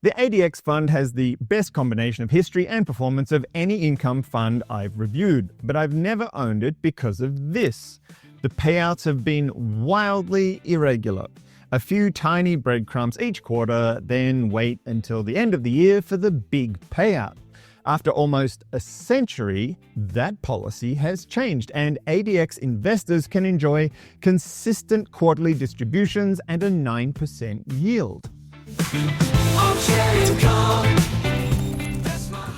The ADX fund has the best combination of history and performance of any income fund I've reviewed, but I've never owned it because of this. The payouts have been wildly irregular. A few tiny breadcrumbs each quarter, then wait until the end of the year for the big payout. After almost a century, that policy has changed, and ADX investors can enjoy consistent quarterly distributions and a 9% yield.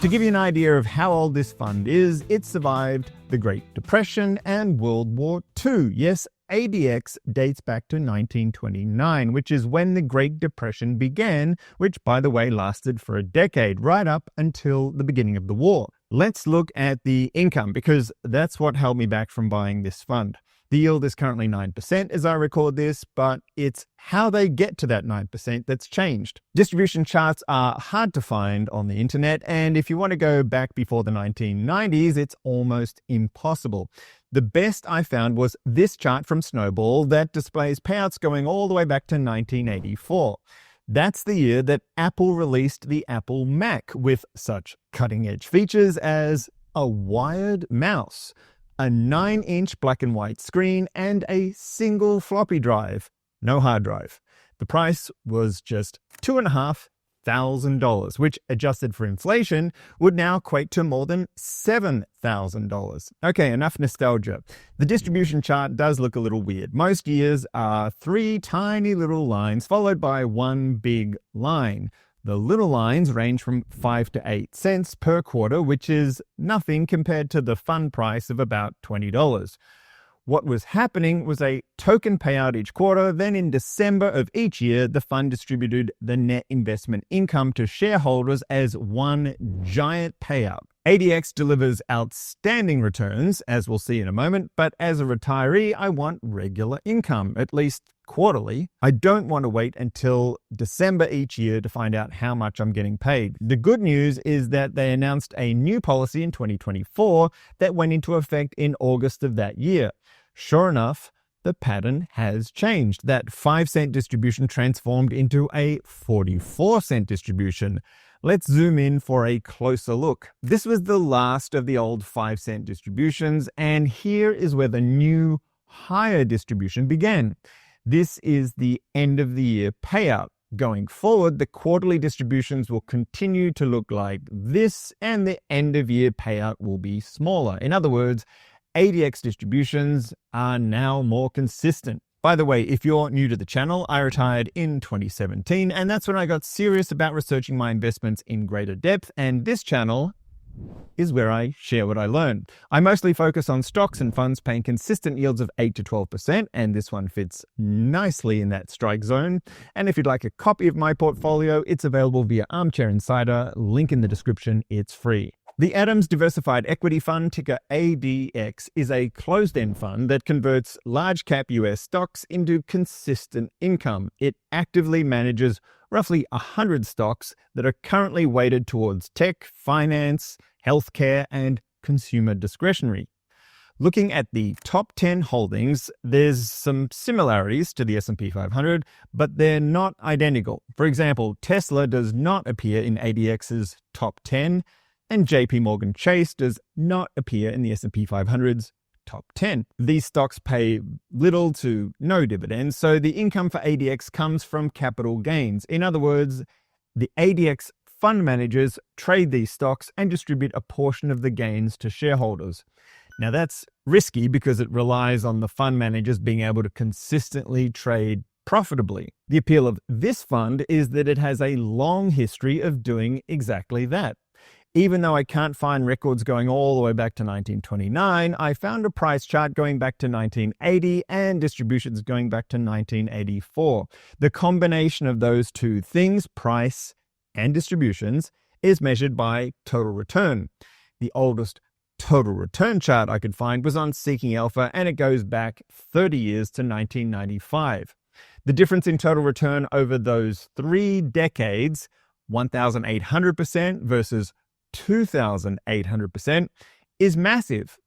To give you an idea of how old this fund is, it survived the Great Depression and World War II. Yes, ADX dates back to 1929, which is when the Great Depression began, which, by the way, lasted for a decade, right up until the beginning of the war. Let's look at the income, because that's what held me back from buying this fund. The yield is currently 9% as I record this, but it's how they get to that 9% that's changed. Distribution charts are hard to find on the internet, and if you want to go back before the 1990s, it's almost impossible. The best I found was this chart from Snowball that displays payouts going all the way back to 1984. That's the year that Apple released the Apple Mac with such cutting-edge features as a wired mouse, a 9-inch black and white screen, and a single floppy drive, no hard drive. The price was just $2,500, which, adjusted for inflation, would now equate to more than $7,000. Okay, enough nostalgia. The distribution chart does look a little weird. Most years are 3 tiny little lines followed by one big line. The little lines range from 5 to 8 cents per quarter, which is nothing compared to the fund price of about $20. What was happening was a token payout each quarter. Then in December of each year, the fund distributed the net investment income to shareholders as one giant payout. ADX delivers outstanding returns, as we'll see in a moment, but as a retiree, I want regular income, at least quarterly. I don't want to wait until December each year to find out how much I'm getting paid. The good news is that they announced a new policy in 2024 that went into effect in August of that year. Sure enough, the pattern has changed. That 5-cent distribution transformed into a 44-cent distribution. Let's zoom in for a closer look. This was the last of the old 5-cent distributions, and here is where the new higher distribution began. This is the end of the year payout. Going forward, the quarterly distributions will continue to look like this, and the end of year payout will be smaller. In other words, ADX distributions are now more consistent. By the way, if you're new to the channel, I retired in 2017, and that's when I got serious about researching my investments in greater depth, and this channel is where I share what I learned. I mostly focus on stocks and funds paying consistent yields of 8 to 12%, and this one fits nicely in that strike zone. And if you'd like a copy of my portfolio, it's available via Armchair Insider, link in the description, it's free. The Adams Diversified Equity Fund, ticker ADX, is a closed-end fund that converts large-cap US stocks into consistent income. It actively manages roughly 100 stocks that are currently weighted towards tech, finance, healthcare, and consumer discretionary. Looking at the top 10 holdings, there's some similarities to the S&P 500, but they're not identical. For example, Tesla does not appear in ADX's top 10, and JP Morgan Chase does not appear in the S&P 500's top 10. These stocks pay little to no dividends, so the income for ADX comes from capital gains. In other words, the ADX fund managers trade these stocks and distribute a portion of the gains to shareholders. Now that's risky because it relies on the fund managers being able to consistently trade profitably. The appeal of this fund is that it has a long history of doing exactly that. Even though I can't find records going all the way back to 1929, I found a price chart going back to 1980 and distributions going back to 1984. The combination of those two things, price and distributions, is measured by total return. The oldest total return chart I could find was on Seeking Alpha, and it goes back 30 years to 1995. The difference in total return over those 3 decades, 1,800% versus 2,800%, is massive.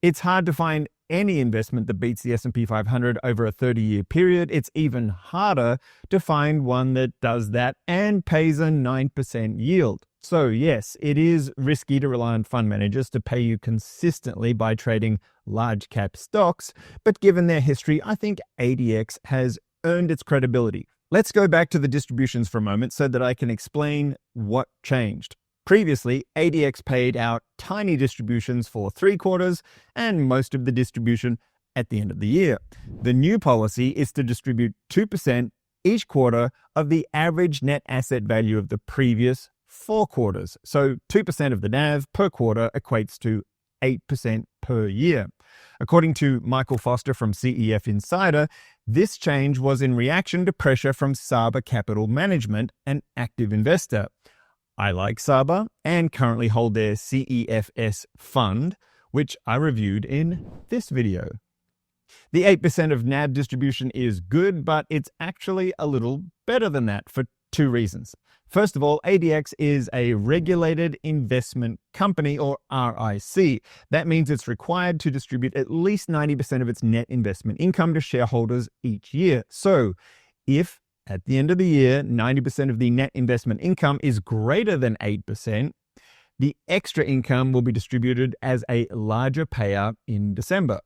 It's hard to find any investment that beats the S&P 500 over a 30-year period. It's even harder to find one that does that and pays a 9% yield. So yes, it is risky to rely on fund managers to pay you consistently by trading large cap stocks, but given their history, I think ADX has earned its credibility. Let's go back to the distributions for a moment so that I can explain what changed. Previously, ADX paid out tiny distributions for 3 quarters and most of the distribution at the end of the year. The new policy is to distribute 2% each quarter of the average net asset value of the previous 4 quarters. So 2% of the NAV per quarter equates to 8% per year. According to Michael Foster from CEF Insider, this change was in reaction to pressure from Saba Capital Management, an active investor. I like Saba and currently hold their CEFS fund, which I reviewed in this video. The 8% of NAV distribution is good, but it's actually a little better than that for 2 reasons. First of all, ADX is a regulated investment company, or RIC. That means it's required to distribute at least 90% of its net investment income to shareholders each year. So if at the end of the year, 90% of the net investment income is greater than 8%, the extra income will be distributed as a larger payout in December.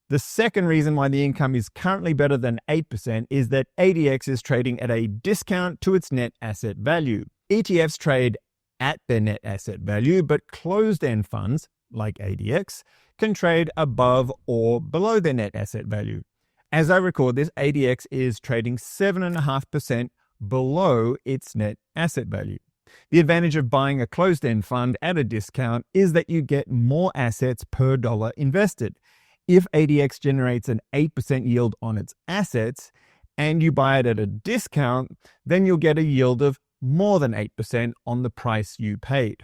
The second reason why the income is currently better than 8% is that ADX is trading at a discount to its net asset value. ETFs trade at their net asset value, but closed-end funds, like ADX, can trade above or below their net asset value. As I record this, ADX is trading 7.5% below its net asset value. The advantage of buying a closed-end fund at a discount is that you get more assets per dollar invested. If ADX generates an 8% yield on its assets and you buy it at a discount, then you'll get a yield of more than 8% on the price you paid.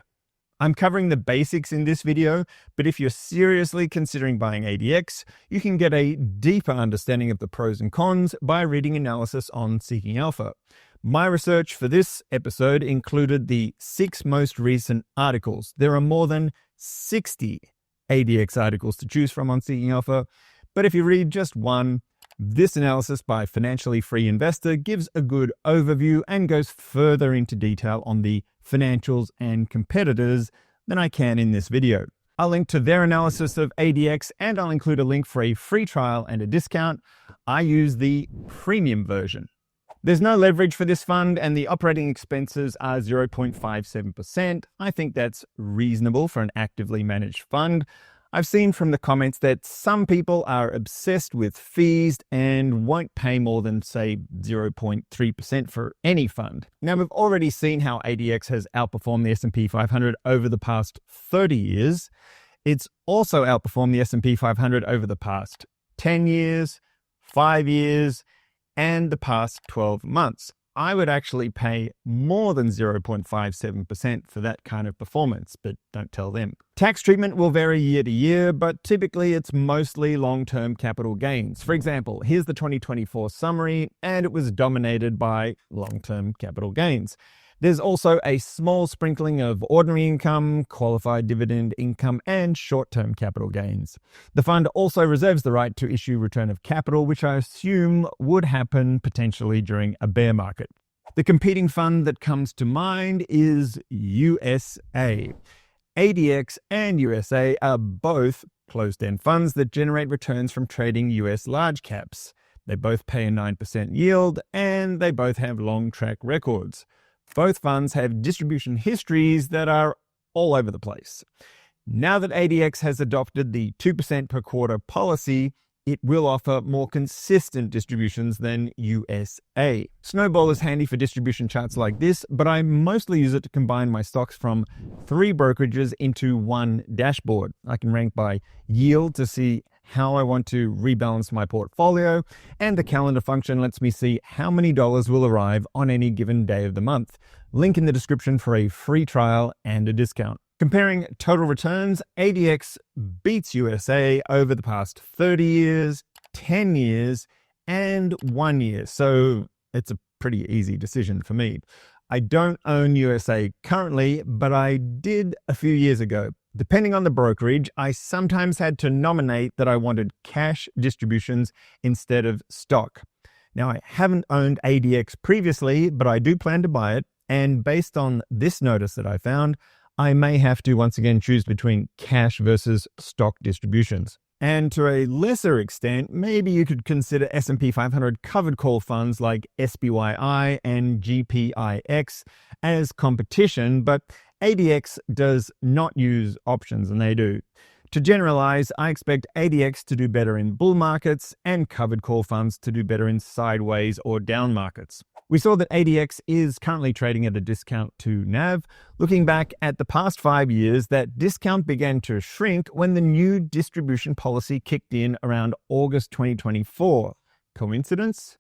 I'm covering the basics in this video, but if you're seriously considering buying ADX, you can get a deeper understanding of the pros and cons by reading analysis on Seeking Alpha. My research for this episode included the 6 most recent articles. There are more than 60 ADX articles to choose from on Seeking Alpha, but if you read just one, this analysis by Financially Free Investor gives a good overview and goes further into detail on the financials and competitors than I can in this video. I'll link to their analysis of ADX and I'll include a link for a free trial and a discount. I use the premium version. There's no leverage for this fund and the operating expenses are 0.57%. I think that's reasonable for an actively managed fund. I've seen from the comments that some people are obsessed with fees and won't pay more than, say, 0.3% for any fund. Now, we've already seen how ADX has outperformed the S&P 500 over the past 30 years. It's also outperformed the S&P 500 over the past 10 years, 5 years, and the past 12 months. I would actually pay more than 0.57% for that kind of performance, but don't tell them. Tax treatment will vary year to year, but typically it's mostly long-term capital gains. For example, here's the 2024 summary, and it was dominated by long-term capital gains. There's also a small sprinkling of ordinary income, qualified dividend income, and short-term capital gains. The fund also reserves the right to issue return of capital, which I assume would happen potentially during a bear market. The competing fund that comes to mind is USA. ADX and USA are both closed-end funds that generate returns from trading US large caps. They both pay a 9% yield, and they both have long track records. Both funds have distribution histories that are all over the place. Now that ADX has adopted the 2% per quarter policy, it will offer more consistent distributions than USA. Snowball is handy for distribution charts like this, but I mostly use it to combine my stocks from 3 brokerages into one dashboard. I can rank by yield to see how I want to rebalance my portfolio, and the calendar function lets me see how many dollars will arrive on any given day of the month. Link in the description for a free trial and a discount. Comparing total returns, ADX beats USA over the past 30 years, 10 years, and 1 year, so it's a pretty easy decision for me. I don't own USA currently, but I did a few years ago. Depending on the brokerage, I sometimes had to nominate that I wanted cash distributions instead of stock. Now, I haven't owned ADX previously, but I do plan to buy it. And based on this notice that I found, I may have to once again choose between cash versus stock distributions. And to a lesser extent, maybe you could consider S&P 500 covered call funds like SPYI and GPIX as competition, but ADX does not use options, and they do. To generalize, I expect ADX to do better in bull markets and covered call funds to do better in sideways or down markets. We saw that ADX is currently trading at a discount to NAV. Looking back at the past 5 years, that discount began to shrink when the new distribution policy kicked in around August 2024. Coincidence?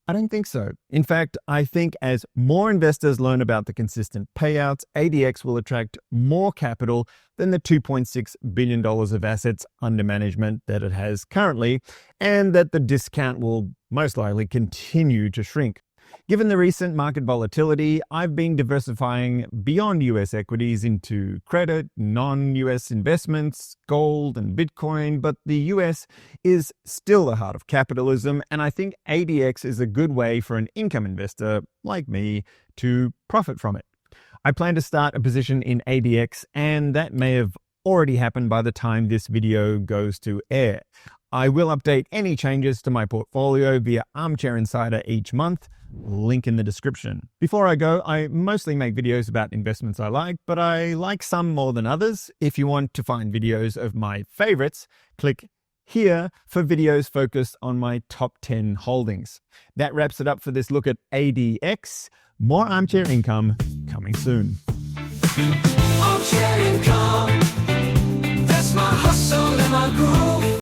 I don't think so. In fact, I think as more investors learn about the consistent payouts, ADX will attract more capital than the $2.6 billion of assets under management that it has currently, and that the discount will most likely continue to shrink. Given the recent market volatility, I've been diversifying beyond US equities into credit, non-US investments, gold, and Bitcoin, but the US is still the heart of capitalism, and I think ADX is a good way for an income investor like me to profit from it. I plan to start a position in ADX, and that may have already happened by the time this video goes to air. I will update any changes to my portfolio via Armchair Insider each month, link in the description. Before I go, I mostly make videos about investments I like, but I like some more than others. If you want to find videos of my favorites, click here for videos focused on my top 10 holdings. That wraps it up for this look at ADX. More Armchair Income coming soon. Armchair Income, that's my hustle and my groove.